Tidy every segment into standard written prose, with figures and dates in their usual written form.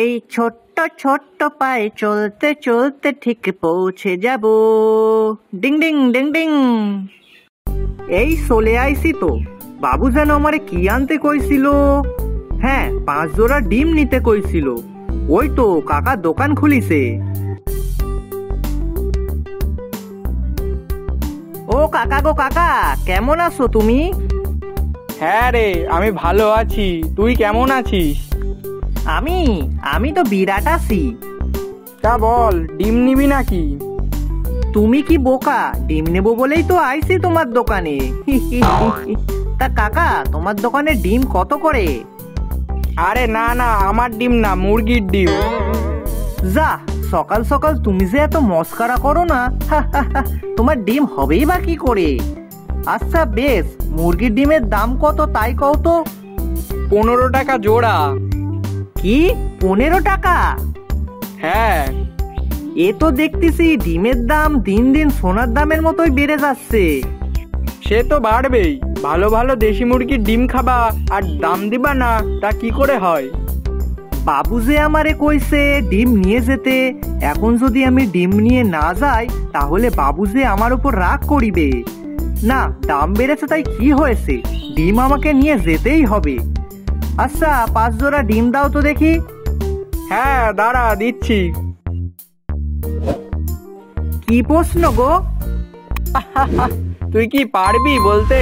এই ছোট্ট ছোট্ট পায়ে চলতে চলতে ঠিক পৌঁছে যাব। Ding ding ding ding. এই চলে আইসি তো। বাবু যেন আমারে কি আনতে কইছিল? হ্যাঁ, 5 জোড়া ডিম নিতে কইছিল। ওই তো কাকা দোকান খুলিছে। ও কাকা গো কাকা, কেমন আছো তুমি? হ্যাঁ রে, আমি ভালো আছি। তুই কেমন আছিস? আমি তো বিরাট আছি। তা বল, ডিম নিবি নাকি? তুমি কি বোকা? ডিম নেবো বলেই তো আইছি তোমার দোকানে। তা কাকা, তোমার দোকানে ডিম কত করে? আরে না না, আমার ডিম না, মুরগির ডিম। যা, সকাল সকাল তুমি যে এত মস্কারা করো না। তোমার ডিম হবেই বা কি করে? আচ্ছা বেশ, মুরগির ডিমের দাম কত তাই কও তো। 15 টাকা জোড়া। কি 15 টাকা? হ্যাঁ। এ তো দেখতেছি ডিমের দাম দিন দিন সোনার দামের মতোই বেড়ে যাচ্ছে। সে তো বাড়বেই। ভালো ভালো দেশি মুরগির ডিম খাবা আর দাম দিবা না, তা কি করে হয়? বাবু যে আমারে কইছে ডিম নিয়ে যেতে, এখন যদি আমি ডিম নিয়ে না যাই তাহলে বাবু যে আমার উপর রাগ করিবে। না, দাম বেড়েছে তাই কি হয়েছে, ডিম আমাকে নিয়ে যেতেই হবে। আচ্ছা 5 জোড়া ডিম দাও তো দেখি। হ্যাঁ দাঁড়া, দিচ্ছি। কি প্রশ্ন গো? তুই কি পারবি বলতে?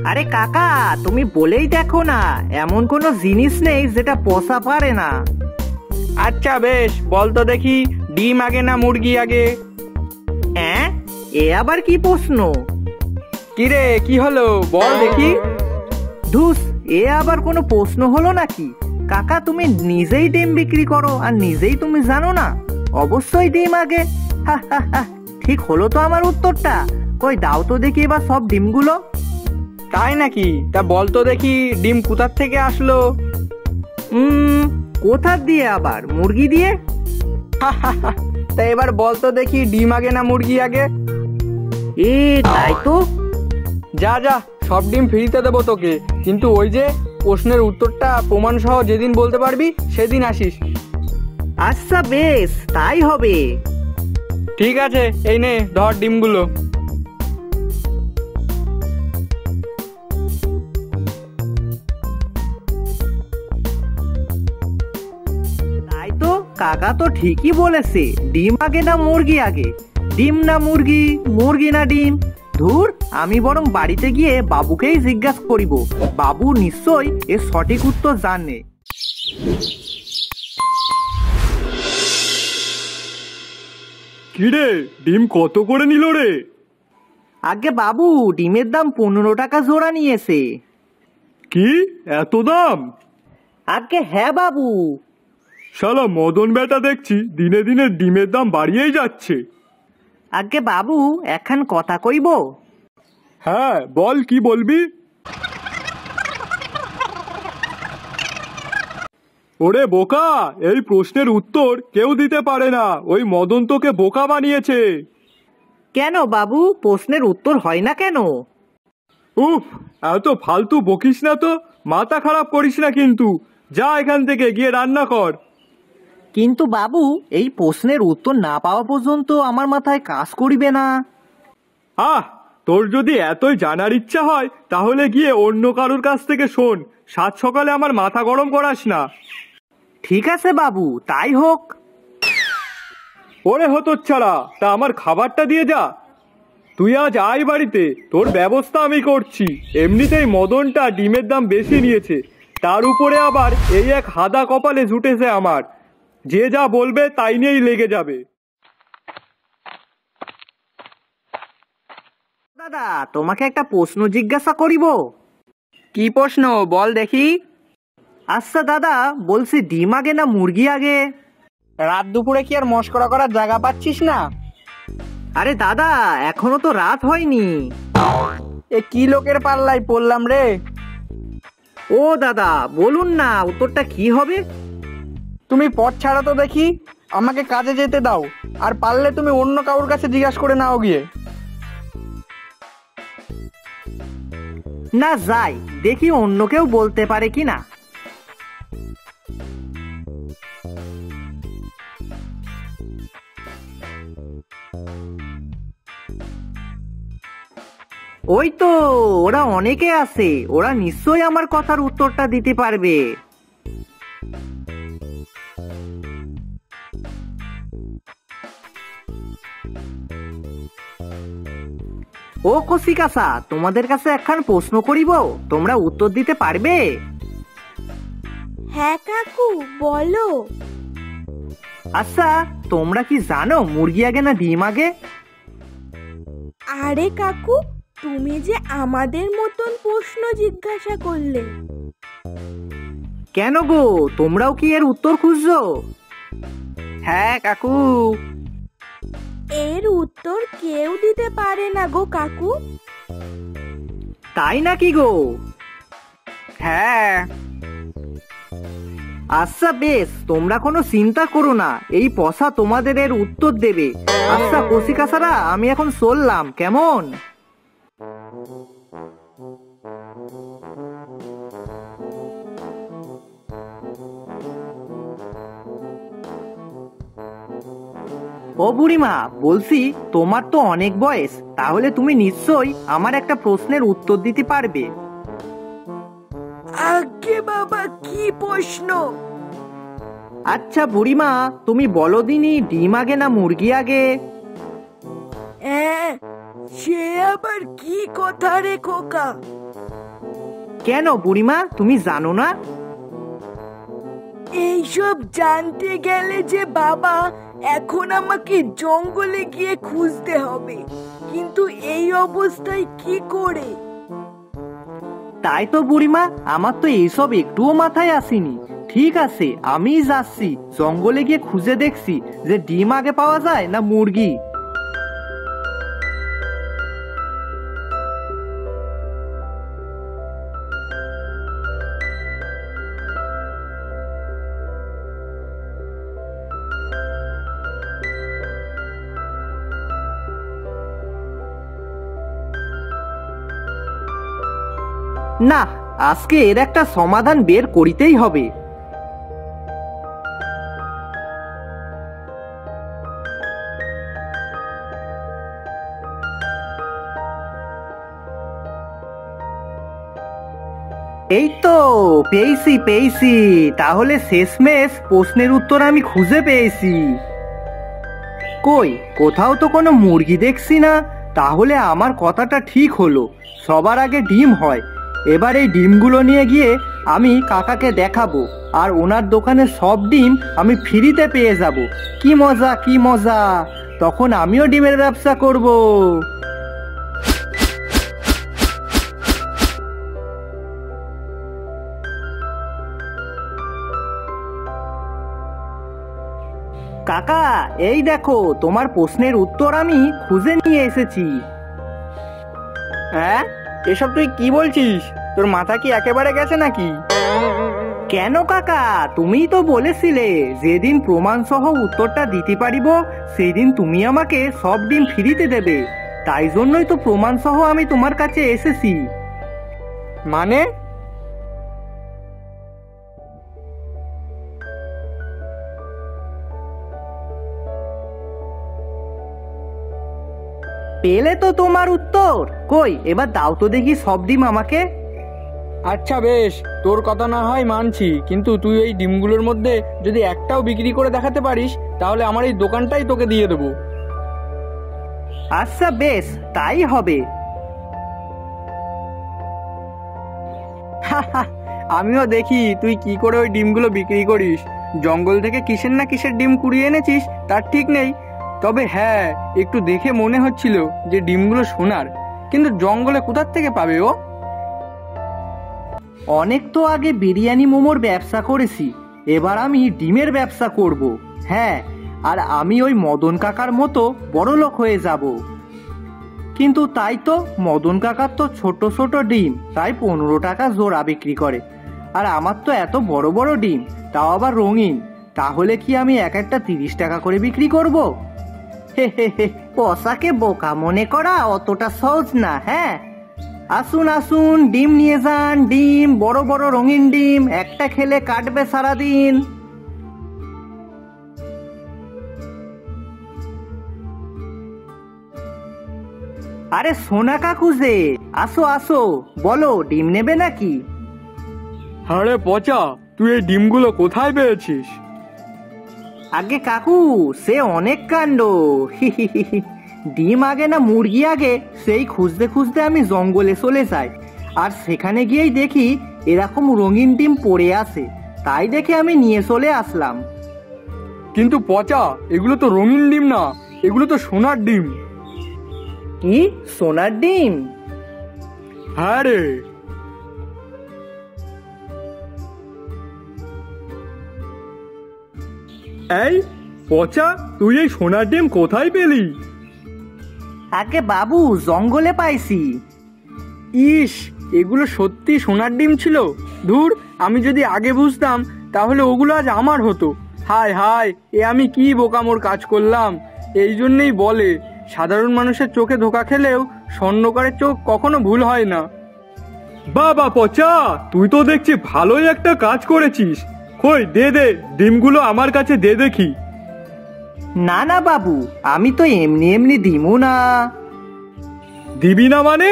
আরে কাকা, তুমি বলেই দেখো না, এমন কোনো জিনিস নেই যেটা পোষা পারে না। আচ্ছা বেশ, বল তো দেখি, ডিম আগে না মুরগি আগে? হ্যাঁ, এ আবার কি প্রশ্ন? কিরে, কি হলো বল দেখি। ধুস, এ আবার কোনো প্রশ্ন হলো নাকি? কাকা, তুমি নিজেই ডিম বিক্রি করো আর নিজেই তুমি জানো না? অবশ্যই ডিম আগে। ঠিক হলো তো আমার উত্তরটা। কই দাও তো দেখি এবার সব ডিমগুলো। তাই নাকি? তা বল তো দেখি, ডিম কোথার থেকে আসলো? কোথার দিয়ে আবার? মুরগি দিয়ে। তা এবার বল তো দেখি, ডিম আগে না মুরগি আগে? এ তাই তো। যা যা, সব ডিম ফ্রিতে দেবো তোকে, কিন্তু ওই যে প্রশ্নের উত্তরটা প্রমাণ সহ যেদিন বলতে পারবি সেদিন আসিস। আচ্ছা বেশ, তাই হবে। ঠিক আছে, এই নে ধর ডিমগুলো। তাই তো, কাকা তো ঠিকই বলেছে, ডিম আগে না মুরগি আগে। ডিম না মুরগি, মুরগি না ডিম। ধুর, আমি বরং বাড়িতে গিয়ে বাবুকেই জিজ্ঞাসা করিব। বাবু নিশ্চয়ই এর সঠিক উত্তর জানে। কিরে, ডিম কত করে নিল রে? আগে বাবু, ডিমের দাম 15 টাকা জোড়া নিয়েছে। কি এত দাম? আগে হ্যাঁ বাবু। শালা মদন বেটা দেখছি দিনে দিনে ডিমের দাম বাড়িয়েই যাচ্ছে। আগে বাবু, এখন কথা কইব? হ্যাঁ বল, কি বলবি? ওরে বোকা, এই প্রশ্নের উত্তর কেউ দিতে পারে না, ওই মদন তোকে বোকা বানিয়েছে। কেন বাবু, প্রশ্নের উত্তর হয় না কেন? উফ, এত ফালতু বকিস না তো, মাথা খারাপ করিস না কিন্তু। যা এখান থেকে, গিয়ে রান্না কর। কিন্তু বাবু, এই প্রশ্নের উত্তর না পাওয়া পর্যন্ত আমার মাথায় কাজ করিবে না। আহ, তোর যদি এতই জানার ইচ্ছা হয় তাহলে গিয়ে অন্য কারোর কাছ থেকে শোন। সাত সকালে আমার মাথা গরম করাস না। ঠিক আছে বাবু, তাই হোক। ওরে হতচ্ছাড়া, তা আমার খাবারটা দিয়ে যা। তুই আজ আয় বাড়িতে, তোর ব্যবস্থা আমি করছি। এমনিতেই মদনটা ডিমের দাম বেশি নিয়েছে, তার উপরে আবার এই এক হাদা কপালে জুটেছে আমার। যে যা বলবে তাই নিয়েই লেগে যাবে। দাদা, তোমাকে একটা প্রশ্ন জিজ্ঞাসা করিব। কি প্রশ্ন বল দেখি? আচ্ছা দাদা, বলছি ডিম আগে না মুরগি আগে? রাত দুপুরে কি আর মস্করা করার জায়গা পাচ্ছিস না? আরে দাদা, এখনো তো রাত হয়নি। এ কি লোকের পাল্লায় পড়লাম রে? ও দাদা, বলুন না উত্তরটা কি হবে? তুমি পথ ছাড়া তো দেখি, আমাকে কাজে যেতে দাও। আর পারলে তুমি অন্য কারোর কাছে জিজ্ঞাসা করে নাও গিয়ে। না যাই, দেখি অন্য কেউ বলতে পারে কি না। ওই তো, ওরা অনেকে আছে, ওরা নিশ্চয়ই আমার কথার উত্তরটা দিতে পারবে। ও কচিকাঁচা, তোমাদের কাছে একখান প্রশ্ন করিব, তোমরা উত্তর দিতে পারবে? হ্যাঁ কাকু, বলো। আচ্ছা, তোমরা কি জানো মুরগি আগে না ডিম আগে? আরে কাকু, তুমি যে আমাদের মতন প্রশ্ন জিজ্ঞাসা করলে। কেন গো, তোমরাও কি এর উত্তর খুঁজছো? হ্যাঁ কাকু। এর উত্তর কেউ দিতে পারে না গো কাকু। তাই নাকি গো? হ্যাঁ। আচ্ছা বেশ, তোমরা কোনো চিন্তা করো না, এই পসা তোমাদের এর উত্তর দেবে। আচ্ছা কচিকাঁচারা, আমি এখন চললাম, কেমন? ও বুড়িমা, বলছি তোমার তো অনেক বয়স, তাহলে তুমি নিশ্চয়ই আমার একটা প্রশ্নের উত্তর দিতে পারবে। আগে বাবা, কি প্রশ্ন? আচ্ছা বুড়িমা, তুমি বলো দিনি, ডিম আগে না মুরগি আগে? সে আবার কি কথা রে খোকা? কেন বুড়িমা, তুমি জানো না? এইসব জানতে গেলে যে বাবা এখন আমাকে জঙ্গলে গিয়ে খুঁজতে হবে, কিন্তু এই অবস্থায় কি করে? তাই তো বুড়িমা, আমার তো এইসব একটুও মাথায় আসেনি। ঠিক আছে, আমি যাচ্ছি, জঙ্গলে গিয়ে খুঁজে দেখছি যে ডিম আগে পাওয়া যায় না মুরগি। না, আজকে এর একটা সমাধান বের করিতেই হবে। এই তো পেয়েছি। তাহলে শেষমেশ প্রশ্নের উত্তর আমি খুঁজে পেয়েছি। কই, কোথাও তো কোনো মুরগি দেখছি না। তাহলে আমার কথাটা ঠিক হলো, সবার আগে ডিম হয়। এবার এই ডিমগুলো নিয়ে গিয়ে আমি কাকাকে দেখাবো, আর ওনার দোকানে সব ডিম আমি ফ্রিতে পেয়ে যাব। কি মজা, কি মজা! তখন আমিও ডিমের ব্যবসা করব। কাকা, এই দেখো, তোমার প্রশ্নের উত্তর আমি খুঁজে নিয়ে এসেছি। হ্যাঁ, এসব তুই কি বলছিস? তোর মাথা কি একেবারে গেছে নাকি? কেন কাকা, তুমিই তো বলেছিলে যেদিন প্রমাণ সহ উত্তরটা দিতে পারিব সেদিন তুমি আমাকে সব ডিম ফ্রিতে দেবে। তাই জন্যই তো প্রমাণ সহ আমি তোমার কাছে এসেছি। মানে? পেলে তো তোমার উত্তর, কই এবার দাও তো দেখি সব ডিম আমাকে। আচ্ছা বেশ, তোর কথা না হয় মানছি, কিন্তু তুই এই ডিমগুলোর মধ্যে যদি একটাও বিক্রি করে দেখাতে পারিস তাহলে আমার এই দোকানটাই তোকে দিয়ে দেবো। আচ্ছা বেশ, তাই হবে। আমিও দেখি তুই কি করে ওই ডিমগুলো বিক্রি করিস। জঙ্গল থেকে কিসের না কিসের ডিম কুড়িয়ে এনেছিস তার ঠিক নেই, তবে হ্যাঁ, একটু দেখে মনে হচ্ছিল যে ডিমগুলো সোনার, কিন্তু জঙ্গলে কোথার থেকে পাবে ও? অনেক তো আগে বিরিয়ানি মোমোর ব্যবসা করেছি, এবার আমি ডিমের ব্যবসা করব। হ্যাঁ, আর আমি ওই মদন কাকার মতো বড়লোক হয়ে যাব। কিন্তু তাই তো, মদন কাকার তো ছোট ছোট ডিম প্রায় 15 টাকা জোড়া বিক্রি করে, আর আমার তো এত বড় বড় ডিম, তাও আবার রঙিন। তাহলে কি আমি এক একটা 30 টাকা করে বিক্রি করব? হে হে হে, পসাকে বোকা মনে করা অতটা সহজ না। হ্যাঁ, আসুন আসুন, ডিম নিয়ে যান, ডিম, বড় বড় রঙিন ডিম, একটা খেলে কাটবে সারাদিন। আরে সোনা কাকু যে, আসো আসো, বলো ডিম নেবে নাকি? আরে পচা, তুই এই ডিমগুলো কোথায় পেয়েছিস? আগে কাকু, সে অনেক কাণ্ড। ডিম আগে না মুরগি আগে, সেই খুঁজতে খুঁজতে আমি জঙ্গলে চলে যাই, আর সেখানে গিয়েই দেখি এরকম রঙিন ডিম পড়ে আছে, তাই দেখে আমি নিয়ে চলে আসলাম। কিন্তু পচা, এগুলো তো রঙিন ডিম না, এগুলো তো সোনার ডিম। কি সোনার ডিম? হ্যাঁ রে। এই পচা, তুই এই সোনার ডিম কোথায় পেলি? আগে বাবু, জঙ্গলে পাইছি। ইস, এগুলো সত্যি সোনার ডিম ছিল? ধুর, আমি যদি আগে বুঝতাম তাহলে ওগুলো আজ আমার হতো। হায় হায়, এ আমি কি বোকামোর কাজ করলাম। এই জন্যেই বলে, সাধারণ মানুষের চোখে ধোকা খেলেও স্বর্ণকারের চোখ কখনো ভুল হয় না। বাবা পচা, তুই তো দেখছি ভালোই একটা কাজ করেছিস। কই দে দে, ডিমগুলো আমার কাছে দে দেখি। না না বাবু, আমি তো এমনি এমনি দিমু না। দিবি না মানে?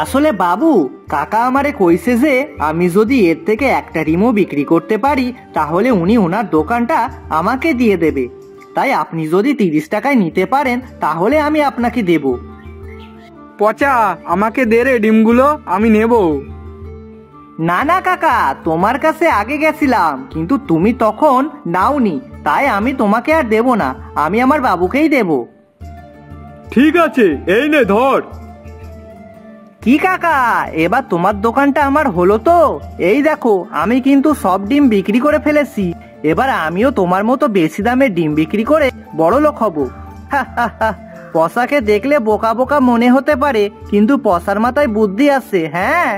আসলে বাবু, কাকা আমারে কইছে যে আমি যদি এর থেকে একটা ডিমও বিক্রি করতে পারি তাহলে উনি ওনার দোকানটা আমাকে দিয়ে দেবে। তাই আপনি যদি 30 টাকায় নিতে পারেন তাহলে আমি আপনাকে দেব। পচা, আমাকে দে রে ডিমগুলো, আমি নেব। না না কাকা, তোমার কাছে আগে গেছিলাম কিন্তু তুমি তখন নাওনি, তাই আমি তোমাকে আর দেব না, আমি আমার বাবুকেই দেব। ঠিক আছে, এই নে ধর। কি কাকা, এবার তোমার দোকানটা আমার হলো তো? এই দেখো, আমি কিন্তু সব ডিম বিক্রি করে ফেলেছি, এবার আমিও তোমার মতো বেশি দামে ডিম বিক্রি করে বড় লোক হব। পসাকে দেখলে বোকা বোকা মনে হতে পারে, কিন্তু পসার মাথায় বুদ্ধি আছে। হ্যাঁ।